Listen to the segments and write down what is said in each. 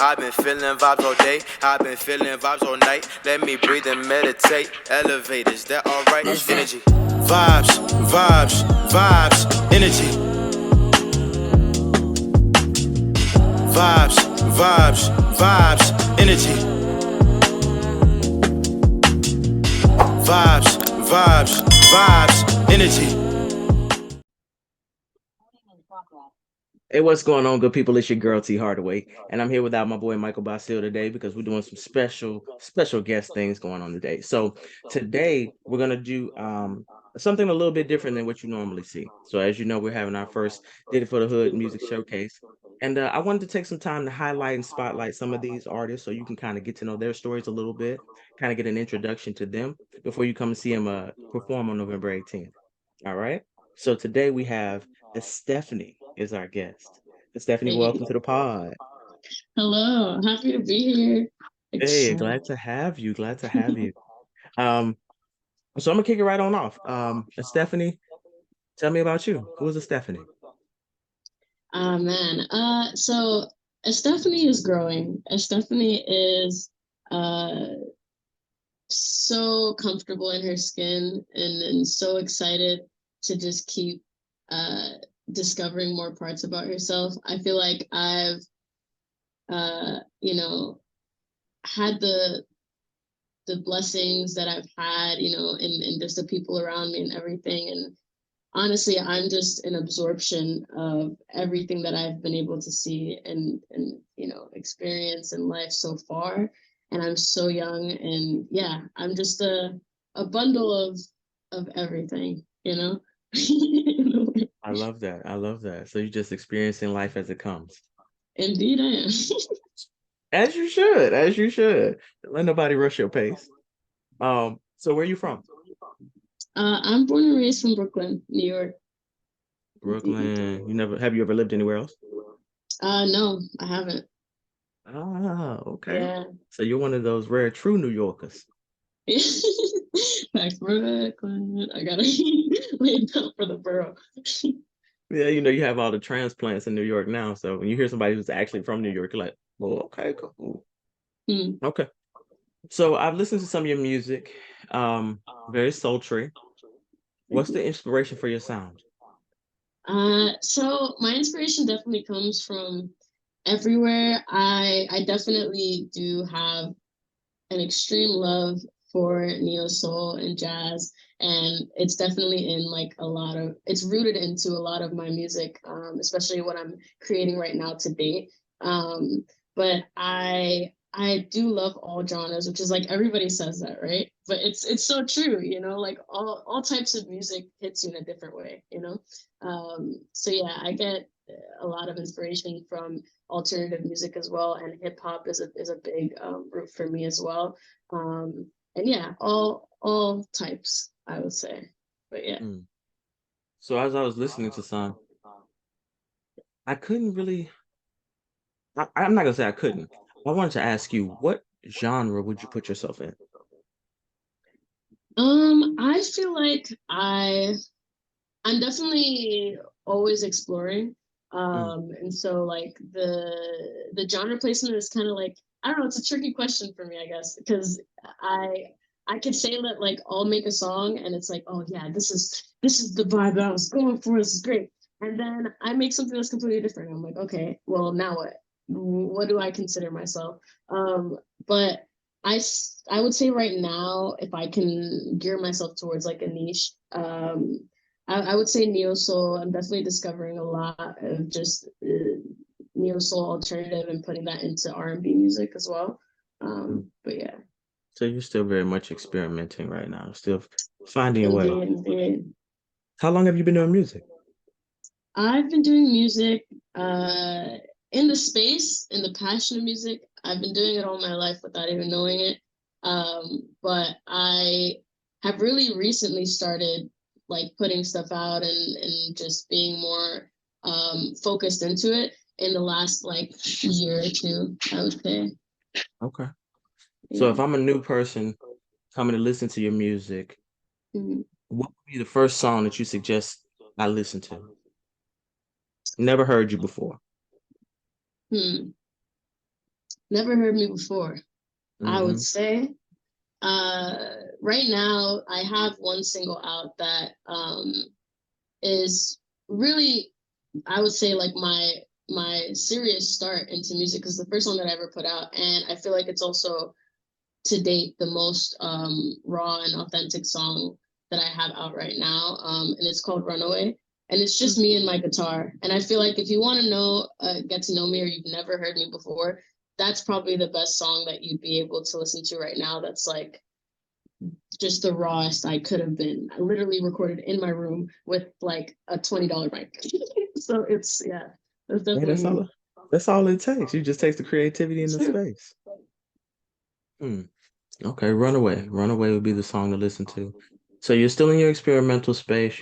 I've been feeling vibes all day. I've been feeling vibes all night. Let me breathe and meditate. Elevate, is that alright? Energy. Vibes, vibes, vibes, energy. Vibes, vibes, vibes, energy. Vibes, vibes, vibes, energy. Hey, what's going on, good people? It's your girl T Hardaway, and I'm here without my boy Michael Basile today because we're doing some special guest things going on today. So today we're gonna do something a little bit different than what you normally see. So as you know, we're having our first Did It for the Hood music showcase, and I wanted to take some time to highlight and spotlight some of these artists so you can kind of get to know their stories a little bit, kind of get an introduction to them before you come and see them perform on November 18th. All right. So today we have Stephanie is our guest. Stephanie, Hey, welcome to the pod. hello, happy to be here. Hey, Excited. glad to have you. Glad to have you. Um, so I'm gonna kick it right on off. Stephanie, tell me about you. Who is a Stephanie? Man. So Stephanie is growing. Stephanie is uh so comfortable in her skin and so excited to just keep uh discovering more parts about herself. I feel like I've you know had the blessings that I've had, and just the people around me and everything. And honestly, I'm just an absorption of everything that I've been able to see and experience in life so far. And I'm so young, and yeah, I'm just a bundle of everything, you know. I love that. I love that. So you're just experiencing life as it comes. Indeed, I am. As you should, as you should. Let nobody rush your pace. So where are you from? I'm born and raised from Brooklyn, New York. Indeed. Brooklyn. Have you ever lived anywhere else? No, I haven't. Ah, okay. Yeah. So you're one of those rare true New Yorkers. Like Brooklyn. I gotta lay it down for the borough. Yeah, you have all the transplants in New York now. So when you hear somebody who's actually from New York, you're like, well, okay, cool. Hmm. Okay. So I've listened to some of your music, very sultry. Thank What's you. the inspiration for your sound? So my inspiration definitely comes from everywhere. I definitely do have an extreme love for neo soul and jazz, and it's definitely in like a lot of it's rooted into a lot of my music, especially what I'm creating right now to date. But I do love all genres, which is like everybody says that, right? But it's so true, like all types of music hits you in a different way, you know. So yeah, I get a lot of inspiration from alternative music as well, and hip hop is a big root for me as well. And yeah, all types, I would say. But yeah. Mm. So as I was listening to some, I couldn't really, I'm not gonna say I couldn't. I wanted to ask you, what genre would you put yourself in? I feel like I'm definitely always exploring. Mm. And so like the genre placement is kind of like, I don't know, it's a tricky question for me, I guess, because I I could say that like I'll make a song and it's like, oh yeah, this is the vibe that I was going for. This is great. And then I make something that's completely different. I'm like, okay, well now what? What do I consider myself? But I would say right now, if I can gear myself towards like a niche, I would say neo soul. I'm definitely discovering a lot of just neo soul alternative and putting that into R&B music as well. Mm. But yeah, So you're still very much experimenting right now, still finding your way. indeed, indeed. How long have you been doing music? I've been doing music in the space, in the passion of music. I've been doing it all my life without even knowing it. But I have really recently started like putting stuff out and just being more focused into it in the last like year or two, I would say. Okay. So Yeah. if I'm a new person coming to listen to your music, Mhm. what would be the first song that you suggest I listen to? Never heard you before. Hmm. Never heard me before. I would Mm-hmm. say right now I have one single out that is really, I would say, like my serious start into music, because the first one that I ever put out, and I feel like it's also to date the most raw and authentic song that I have out right now. And it's called Runaway. And it's just me and my guitar. And I feel like if you want to know, get to know me, or you've never heard me before, that's probably the best song that you'd be able to listen to right now. That's like just the rawest I could have been. I literally recorded in my room with like a $20 mic. So it's, yeah, that's Hey, definitely me. that's all it takes. You just takes the creativity in the space. Hmm. Okay, Runaway. Runaway would be the song to listen to. So you're still in your experimental space.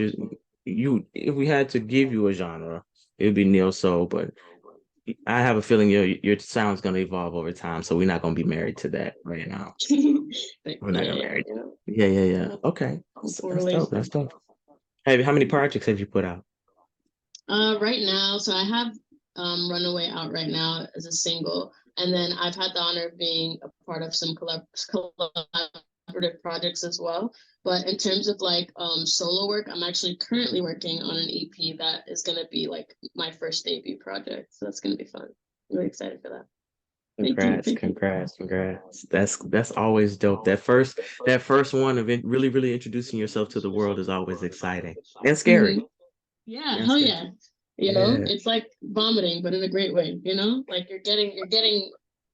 You if we had to give you a genre, it would be neo soul, but I have a feeling your sound's gonna evolve over time, so we're not gonna be married to that right now. Like, We're not yeah, gonna yeah, marry. you know, Yeah, yeah, yeah. Okay. hopeful That's dope. relationship. That's dope. How many projects have you put out? Right now, so I have Runaway out right now as a single, and then I've had the honor of being a part of some collaborative projects as well. But in terms of like solo work, I'm actually currently working on an EP that is gonna be like my first debut project. So that's gonna be fun. I'm really excited for that. Thank you, Congrats, thank you. congrats, congrats. That's always dope. That first one of it really, really introducing yourself to the world is always exciting and scary. Yeah, And hell scary. yeah. You know, Yeah. it's like vomiting, but in a great way, you know? Like you're getting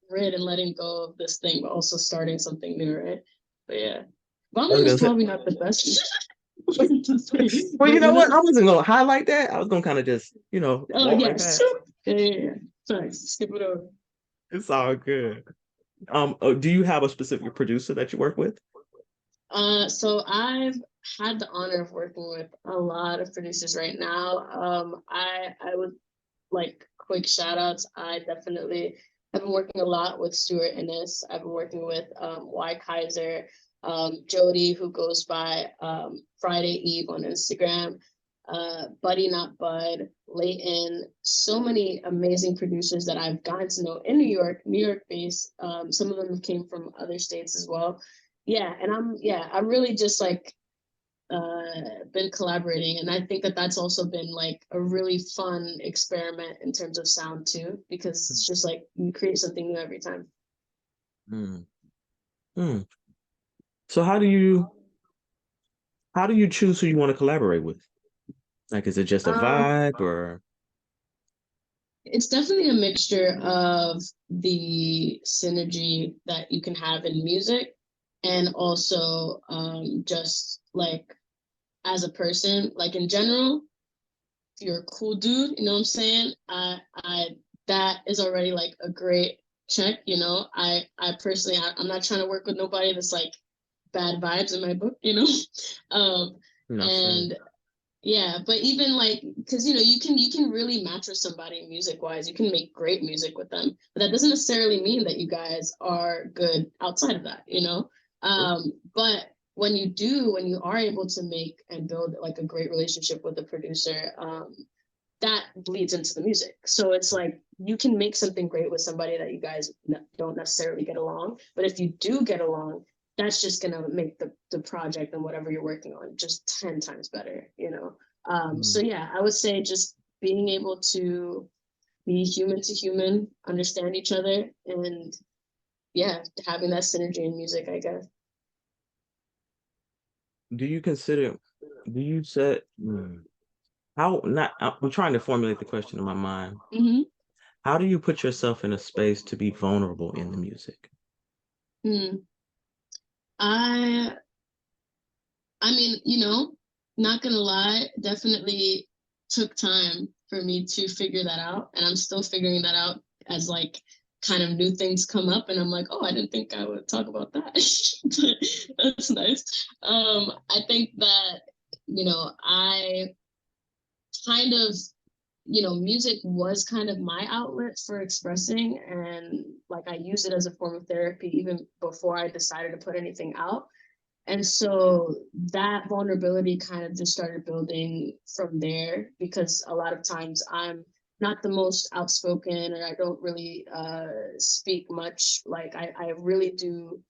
rid and letting go of this thing, but also starting something new, right? But yeah. I was Vomiting is gonna say, probably not the best thing to say, well, you but know you what? know, I wasn't gonna highlight that. I was gonna kind of just, oh walk right yes. past. Yeah, yeah, yeah. Sorry, skip it over. It's all good. Do you have a specific producer that you work with? So I've had the honor of working with a lot of producers right now. I would like quick shout outs. I definitely have been working a lot with Stuart Innes. I've been working with Y Kaiser, Jody, who goes by Friday Eve on Instagram, Buddy Not Bud, Leighton, so many amazing producers that I've gotten to know in New York based. Some of them came from other states as well. Yeah, and I'm really just like been collaborating, and I think that that's also been like a really fun experiment in terms of sound too, because it's just like you create something new every time. Hmm. Hmm. So how do you choose who you want to collaborate with? Like, is it just a um vibe or it's definitely a mixture of the synergy that you can have in music, and also just like as a person, like in general, if you're a cool dude, you know what I'm saying? I that is already like a great check, you know. I personally, I'm not trying to work with nobody that's like bad vibes in my book, you know. um same? and yeah, but even like, because you know, you can really match with somebody music wise. You can make great music with them, but that doesn't necessarily mean that you guys are good outside of that, you know. But when you are able to make and build like a great relationship with the producer, that bleeds into the music. So it's like you can make something great with somebody that you guys don't necessarily get along, but if you do get along, that's just gonna make the project and whatever you're working on just 10 times better, you know. So Mm. yeah, I would say just being able to be human to human, understand each other, and yeah, having that synergy in music, I guess. Do you consider, do you set, how, not, I'm trying to formulate the question in my mind. Mm-hmm. How do you put yourself in a space to be vulnerable in the music? Hmm. I I mean, you know, not gonna lie, definitely took time for me to figure that out. And I'm still figuring that out as like kind of new things come up. And I'm like, oh, I didn't think I would talk about that. But that's nice. I think that, you know, I kind of, you know, music was kind of my outlet for expressing, and like I used it as a form of therapy even before I decided to put anything out. And so that vulnerability kind of just started building from there, because a lot of times I'm not the most outspoken, or I don't really speak much. Like I really do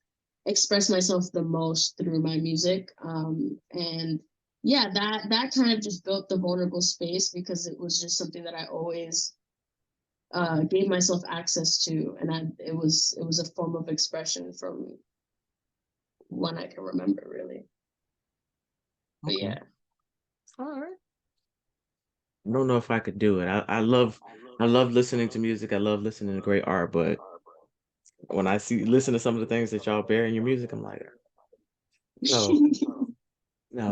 express myself the most through my music. And yeah, that kind of just built the vulnerable space because it was just something that I always gave myself access to, and it was a form of expression from when I can remember, really. But Okay. yeah. All right. I don't know if I could do it. I love listening to music. I love listening to great art, but when I listen to some of the things that y'all bear in your music, I'm like, no, no,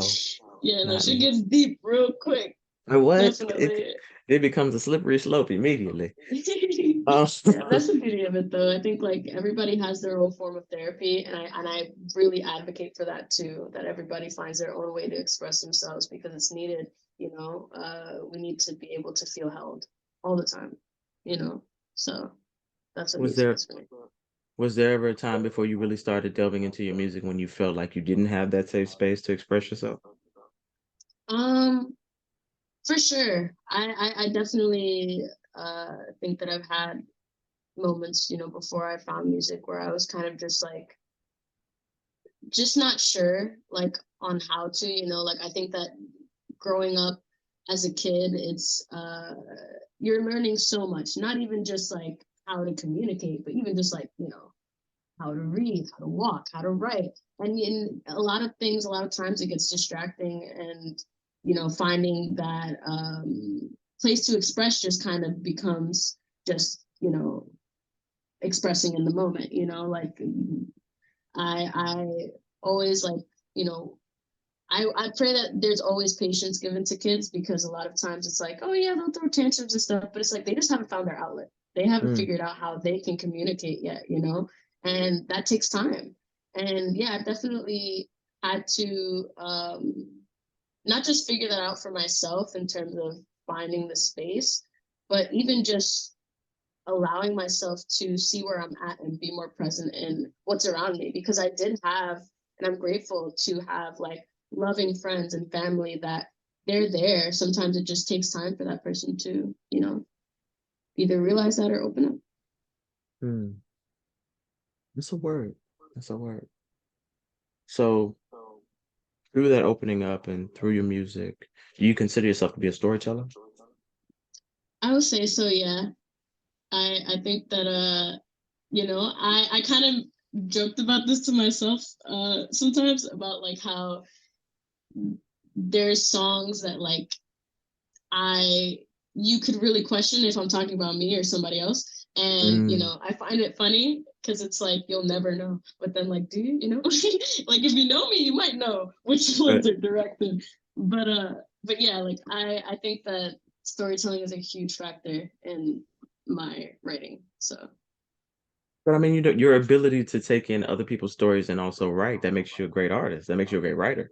Yeah, no, not she me. gets deep real quick. What? Definitely. It becomes a slippery slope immediately. Um, Yeah, that's the beauty of it, though. I think like everybody has their own form of therapy, and I really advocate for that too. That everybody finds their own way to express themselves because it's needed. We need to be able to feel held all the time. So that's what was music there is for me. was there ever a time before you really started delving into your music when you felt like you didn't have that safe space to express yourself? Um, for sure. I definitely think that I've had moments, before I found music where I was kind of just like just not sure like on how to, like I think that growing up as a kid, it's you're learning so much, not even just like how to communicate, but even just like, how to read, how to walk, how to write. And in a lot of things, a lot of times it gets distracting, and finding that place to express just kind of becomes just, expressing in the moment, like I always like, you know, I pray that there's always patience given to kids, because a lot of times it's like, oh yeah, they'll throw tantrums and stuff, but it's like they just haven't found their outlet. They haven't Mm. figured out how they can communicate yet, and that takes time. And yeah, I've definitely had to not just figure that out for myself in terms of finding the space, but even just allowing myself to see where I'm at and be more present in what's around me, because I did have, and I'm grateful to have like loving friends and family that they're there. Sometimes it just takes time for that person to, either realize that or open up. Mm. That's a word. That's a word. So through that opening up and through your music, do you consider yourself to be a storyteller? I would say so, yeah. I think that I kind of joked about this to myself sometimes about like how there's songs that like I you could really question if I'm talking about me or somebody else. And Mm. I find it funny because it's like you'll never know. But then like, do you, like if you know me, you might know which But ones are directed. But yeah, like I think that storytelling is a huge factor in my writing. So but I mean, your ability to take in other people's stories and also write, that makes you a great artist. That makes you a great writer.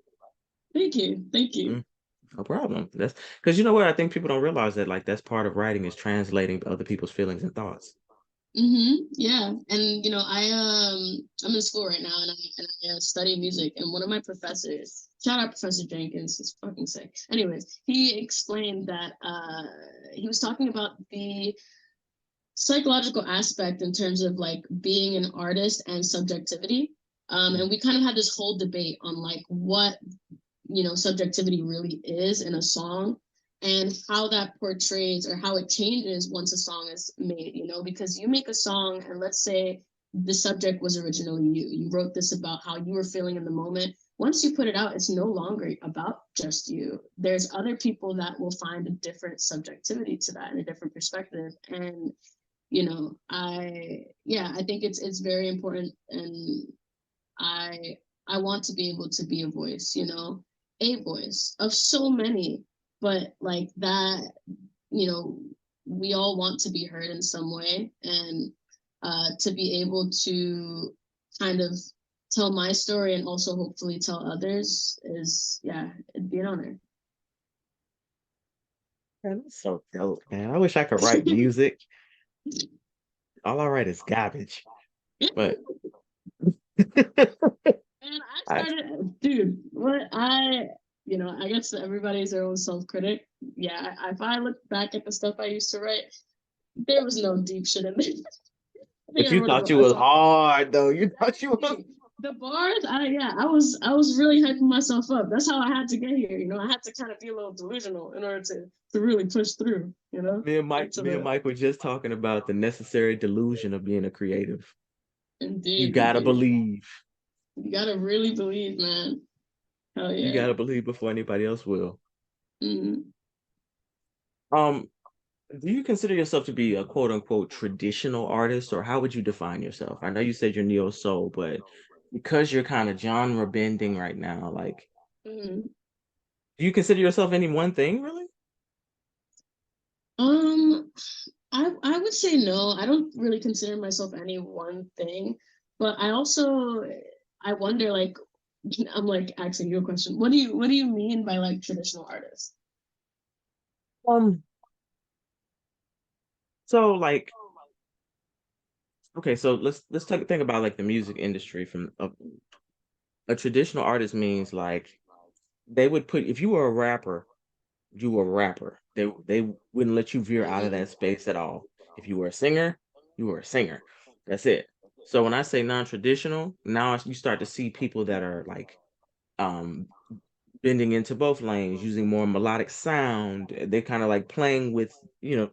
thank you. Thank you. Mm, no problem. That's because you know what? I think people don't realize that like that's part of writing is translating other people's feelings and thoughts. Yeah, and I'm in school right now, and I study music. And one of my professors, shout out Professor Jenkins, he's fucking sick. Anyways, he explained that he was talking about the psychological aspect in terms of like being an artist and subjectivity. Mm. And we kind of had this whole debate on like what subjectivity really is in a song, and how that portrays or how it changes once a song is made, because you make a song, and let's say the subject was originally you wrote this about how you were feeling in the moment. Once you put it out, it's no longer about just you. There's other people that will find a different subjectivity to that and a different perspective. And I think it's very important, and I I want to be able to be a voice, a voice of so many, but like that, you know, we all want to be heard in some way, and to be able to kind of tell my story and also hopefully tell others is, yeah, it'd be an honor. Man, that's so dope, man. I wish I could write music. All I write is garbage. But And I I started, dude. What I you know, I guess everybody's their own self-critic. Yeah, if I look back at the stuff I used to write, there was no deep shit in there. I think But I you wrote thought about you was myself. hard though. You thought you was. The bars, I was really hyping myself up. That's how I had to get here. You know, I had to kind of be a little delusional in order to really push through. You know, into Me and the Mike were just talking about the necessary delusion of being a creative. You indeed, gotta indeed. believe. You gotta really believe, man. Hell You yeah. gotta believe before anybody else will. Mm. Um, do you consider yourself to be a quote unquote traditional artist, or how would you define yourself? I know you said you're neo soul, but because you're kind of genre bending right now, like, Mm. do you consider yourself any one thing really? Um, I would say no. I don't really consider myself any one thing, but I wonder like I'm like asking you a question. What do you mean by like traditional artists? Um, so like, okay, so let's think about like the music industry from a traditional artist means like they would put if you were a rapper, you were a rapper. They wouldn't let you veer out of Mm, that space at all. If you were a singer, you were a singer. That's it. So when I say non-traditional, now you start to see people that are like um bending into both lanes, using more melodic sound. They're kind of like playing with,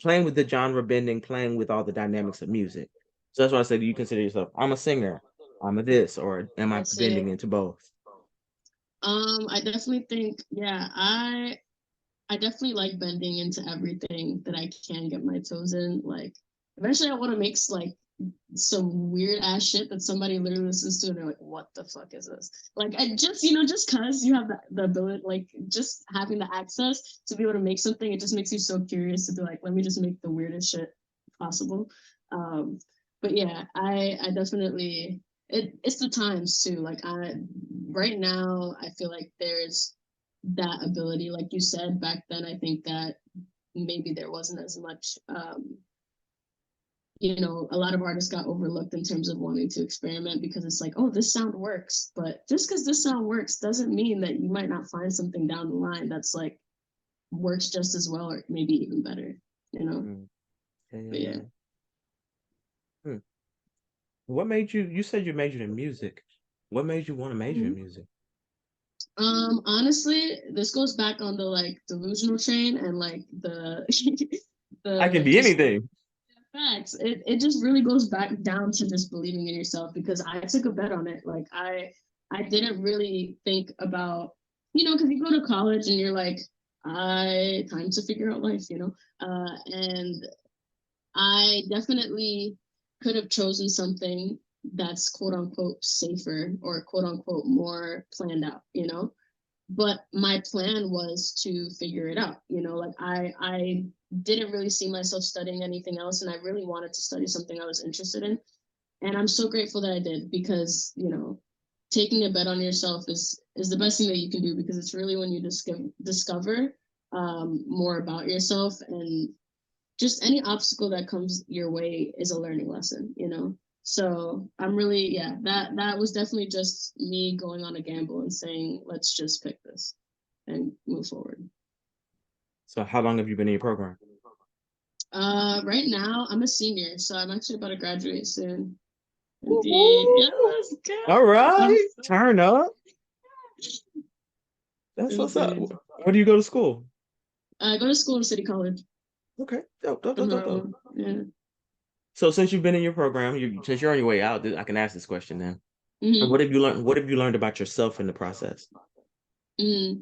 playing with the genre bending, playing with all the dynamics of music. So that's why I said, do you consider yourself, I'm a singer, I'm a this, or am I I see. bending into both? I definitely think, yeah, I definitely like bending into everything that I can get my toes in. Like, eventually, I want to make like some weird ass shit that somebody literally listens to and they're like, "What the fuck is this?" Like, I just just cause you have the ability, like, just having the access to be able to make something, it just makes you so curious to be like, "Let me just make the weirdest shit possible." Um, but yeah, I definitely it's the times too. Like, I right now I feel like there's that ability, like you said back then. I think that maybe there wasn't as much a lot of artists got overlooked in terms of wanting to experiment because it's like, oh, this sound works. But just because this sound works doesn't mean that you might not find something down the line that's like works just as well or maybe even better, you know? Mm, yeah, yeah, But yeah. yeah. Hmm. What made you said you majored in music. What made you want to major in Mhm. music? Honestly, this goes back on the like delusional train and like the I can the be just anything. facts. It just really goes back down to just believing in yourself because I took a bet on it. Like I didn't really think about, because you go to college and you're like, I time to figure out life, and I definitely could have chosen something that's quote unquote safer or quote unquote more planned out, but my plan was to figure it out, like I didn't really see myself studying anything else and I really wanted to study something I was interested in, and I'm so grateful that I did because taking a bet on yourself is the best thing that you can do because it's really when you discover more about yourself, and just any obstacle that comes your way is a learning lesson, so I'm really, yeah, that was definitely just me going on a gamble and saying, let's just pick this and move forward. So how long have you been in your program? Right now I'm a senior, so I'm actually about to graduate soon. Indeed. Yeah, Woo-hoo! let's All go. I'm right, so turn up. That's what's up. indeed. Where do you go to school? I go to school in City College Okay, dope, dope, in dope, dope, dope. Harlem. Yeah. So since you've been in your program, since you're on your way out, I can ask this question then. And Mm-hmm. what have you learned? What have you learned about yourself in the process? Mm-hmm.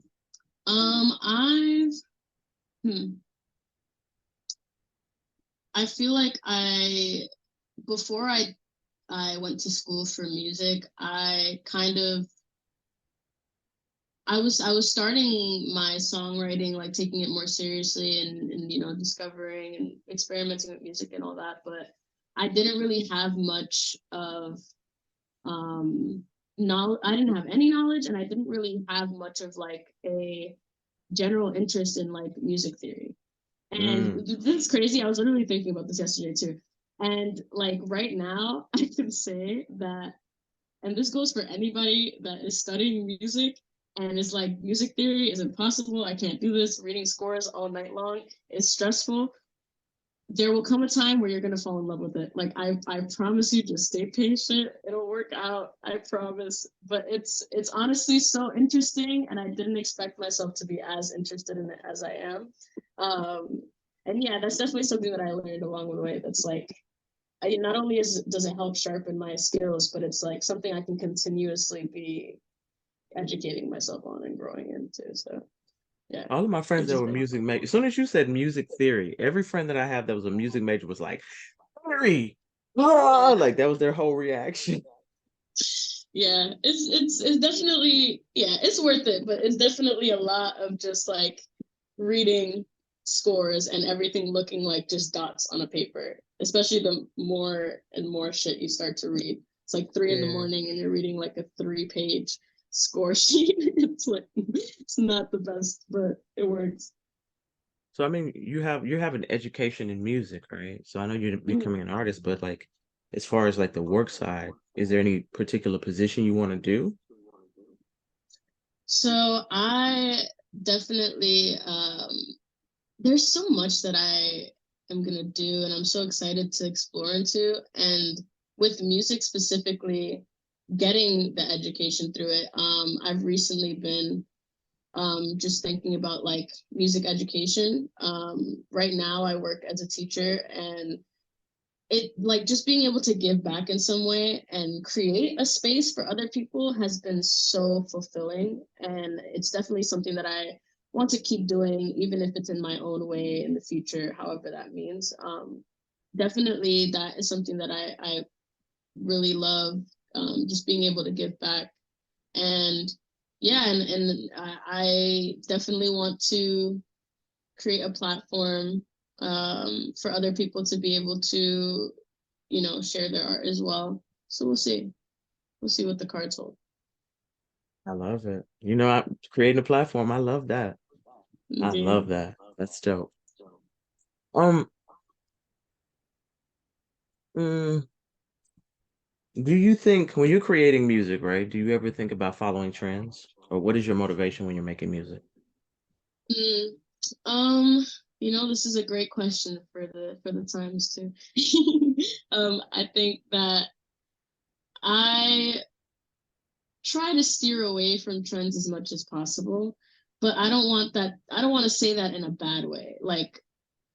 I've hmm, I feel like before I went to school for music, I was starting my songwriting, like taking it more seriously and discovering and experimenting with music and all that, but I didn't really have much of knowledge. I didn't have any knowledge and I didn't really have much of like a general interest in like music theory. And Mm, this is crazy. I was literally thinking about this yesterday too. And like right now, I can say that, and this goes for anybody that is studying music, And it's like music theory is impossible. I can't do this. Reading scores all night long is stressful. There will come a time where you're gonna fall in love with it. Like I promise you, just stay patient. It'll work out. I promise. But it's honestly so interesting, and I didn't expect myself to be as interested in it as I am. Um, and yeah, that's definitely something that I learned along the way. That's like, not only does it help sharpen my skills, but it's like something I can continuously be educating myself on and growing into. So yeah, All of my friends which that is were nice. music major, as soon as you said music theory, every friend that I have that was a music major was like, theory. Ah, Yeah, like that was their whole reaction. yeah, it's definitely, yeah, it's worth it, but it's definitely a lot of just like reading scores and everything looking like just dots on a paper, especially the more and more shit you start to read. It's like 3 in the morning and you're reading like a 3 page score sheet. It's like it's not the best, but it works. So I mean, you have an education in music, right? So I know you're becoming an artist, but like as far as like the work side, is there any particular position you want to do? So I definitely there's so much that I am gonna do and I'm so excited to explore into. And with music specifically, getting the education through it, I've recently been just thinking about like music education. Right now I work as a teacher, and it like just being able to give back in some way and create a space for other people has been so fulfilling, and it's definitely something that I want to keep doing, even if it's in my own way in the future, however that means. Definitely that is something that I really love, just being able to give back. And yeah, and I definitely want to create a platform, for other people to be able to, share their art as well. So we'll see. We'll see what the cards hold. I love it. You know, I'm creating a platform. I love that. I Yeah. love that. That's dope. Um, mm, do you think when you're creating music, right? Do you ever think about following trends, or what is your motivation when you're making music? Mm, um, this is a great question for the times too. I think that I try to steer away from trends as much as possible, but I don't want that. I don't want to say that in a bad way. Like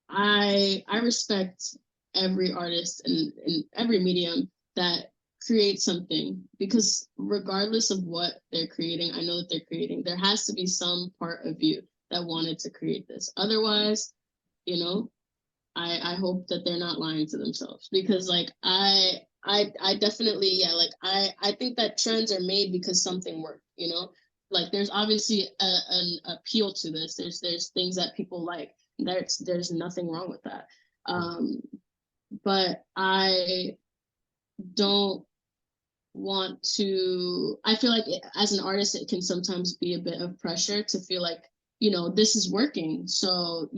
I respect every artist and in every medium that creates something, because regardless of what they're creating, I know that they're creating. There has to be some part of you that wanted to create this. Otherwise, you know, I hope that they're not lying to themselves, because like I definitely, yeah, like I think that trends are made because something worked. Like there's obviously an appeal to this. There's things that people like. There's nothing wrong with that. Um, but I don't want to. I feel like as an artist, it can sometimes be a bit of pressure to feel like, this is working, so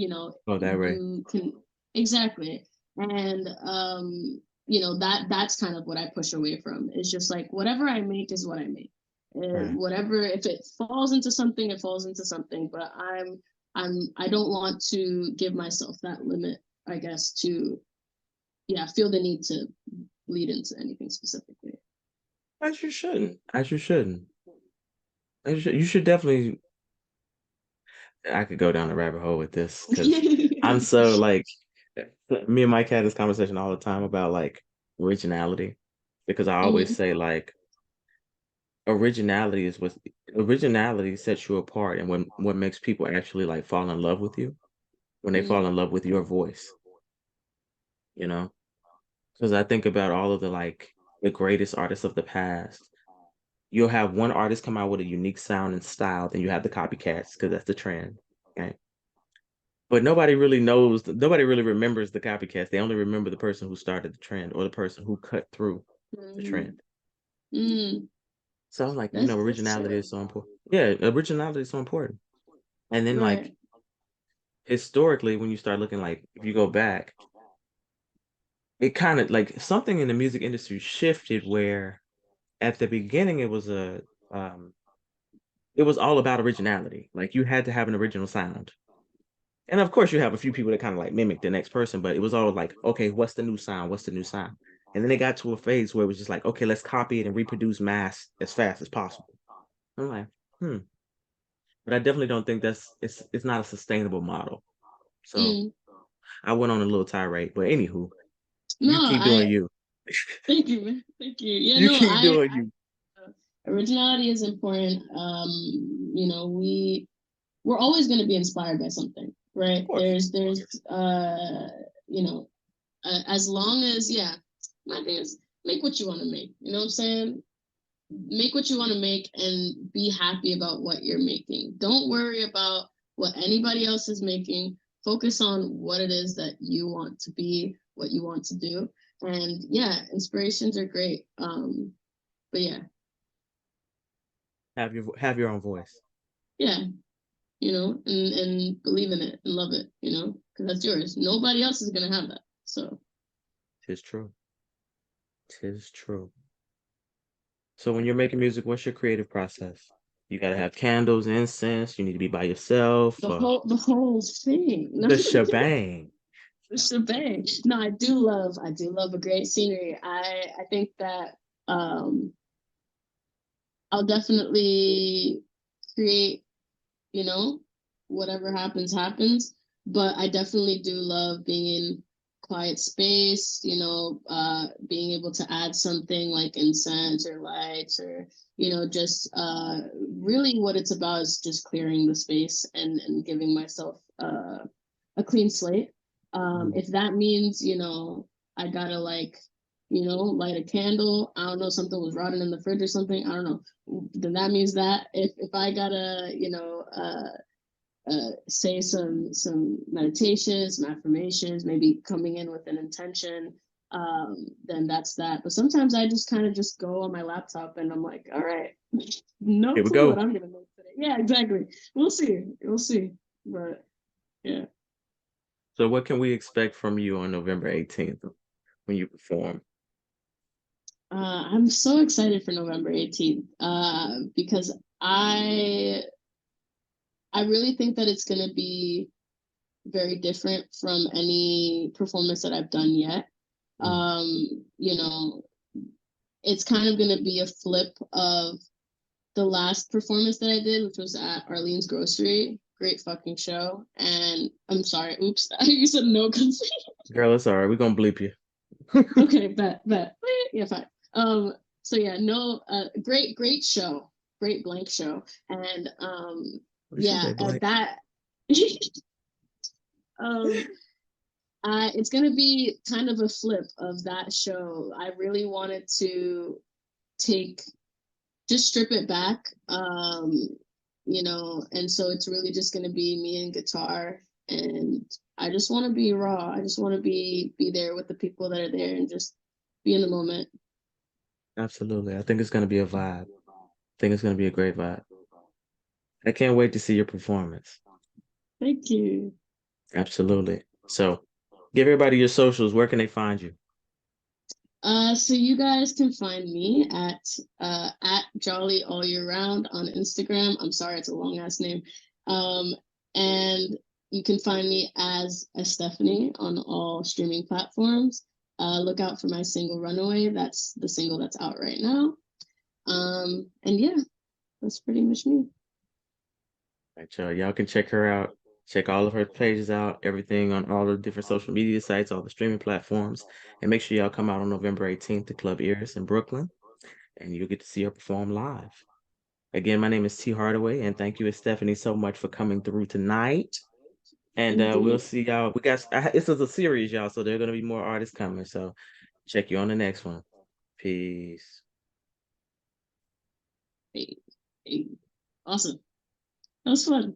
Oh, that way. you can, exactly. And that's kind of what I push away from. It's just like whatever I make is what I make. Right. Whatever, if it falls into something, it falls into something. But I don't want to give myself that limit, I guess, to, yeah, feel the need to lead into anything specifically. As you shouldn't. As you shouldn't. You should definitely. I could go down the rabbit hole with this because I'm so like me and Mike had this conversation all the time about like originality because I always Mhm. say like originality is what originality sets you apart and what makes people actually like fall in love with you when they fall Mm, in love with your voice, you know? Because I think about all of the like the greatest artists of the past. You'll have one artist come out with a unique sound and style, then you have the copycats because that's the trend. Okay. But nobody really remembers the copycats. They only remember the person who started the trend or the person who cut through the mhm, trend. mm. So I'm like, That's originality true. is so important. Yeah, originality is so important. And then like Right. historically, when you start looking like if you go back, it kind of like something in the music industry shifted where at the beginning it was um it was all about originality. Like you had to have an original sound. And of course, you have a few people that kind of like mimic the next person, but it was all like, okay, what's the new sound? What's the new sound? And then they got to a phase where it was just like, okay, let's copy it and reproduce mass as fast as possible. I'm like, hmm. But I definitely don't think it's not a sustainable model. So Mm. I went on a little tirade, but anywho, No, you keep doing you. thank you, man. Thank you. Yeah, You no, keep doing I you. originality is important. You know, we're always going to be inspired by something, Of right? course. You know, as long as, yeah, my thing is make what you want to make. You know what I'm saying? Make what you want to make and be happy about what you're making. Don't worry about what anybody else is making. Focus on what it is that you want to be, what you want to do. And yeah, inspirations are great. But yeah, Have your own voice. yeah, you know, and believe in it and love it, you know, because that's yours. Nobody else is gonna have that. So Tis true. Tis true. So when you're making music, what's your creative process? You gotta have candles, incense. You need to be by yourself. the whole thing. No, The shebang. the shebang. No, I do love a great scenery. I think that um I'll definitely create, you know, whatever happens, happens. But I definitely do love being in quiet space, you know, being able to add something like incense or lights or, you know, just really what it's about is just clearing the space and giving myself a clean slate. Mhm. If that means, you know, I gotta like, you know, light a candle, I don't know, something was rotting in the fridge or something, I don't know, then that means that if I gotta, you know, say some meditations, some affirmations, maybe coming in with an intention, then that's that. But sometimes I just kind of just go on my laptop and I'm like, all right, no Here we clue what go. I'm gonna make today. Yeah, exactly. We'll see. We'll see. But yeah. So what can we expect from you on November 18th when you perform? I'm so excited for November 18th because I really think that it's gonna be very different from any performance that I've done yet. Mm. You know, it's kind of going to be a flip of the last performance that I did, which was at Arlene's Grocery. Great fucking show. And I'm sorry, oops, you said no consent. Girl, it's all right. We're gonna bleep you. Okay, bet. Yeah, fine. So yeah, no, great show, great blank show, and What did she yeah, say, Blake? that. um, it's gonna be kind of a flip of that show. I really wanted to take just strip it back, you know, and so it's really just gonna be me and guitar, and I just want to be raw. I just want to be there with the people that are there and just be in the moment. Absolutely. I think it's gonna be a vibe. I think it's gonna be a great vibe. I can't wait to see your performance. Thank you. Absolutely. So give everybody your socials. Where can they find you? So you guys can find me at Jolly All Year Round on Instagram. I'm sorry, it's a long ass name. Um, and you can find me as Estephanie on all streaming platforms. Look out for my single Runaway. That's the single that's out right now. And yeah, that's pretty much me. Right, y'all can check her out. Check all of her pages out, everything on all the different social media sites, all the streaming platforms. And make sure y'all come out on November 18th to Club Ears in Brooklyn, and you'll get to see her perform live. Again, my name is T Hardaway, and thank you, Stephanie, so much for coming through tonight. And we'll Indeed. see y'all. This is a series, y'all, so there are gonna be more artists coming. So check you on the next one. Peace. Hey, hey. Awesome. That was fun.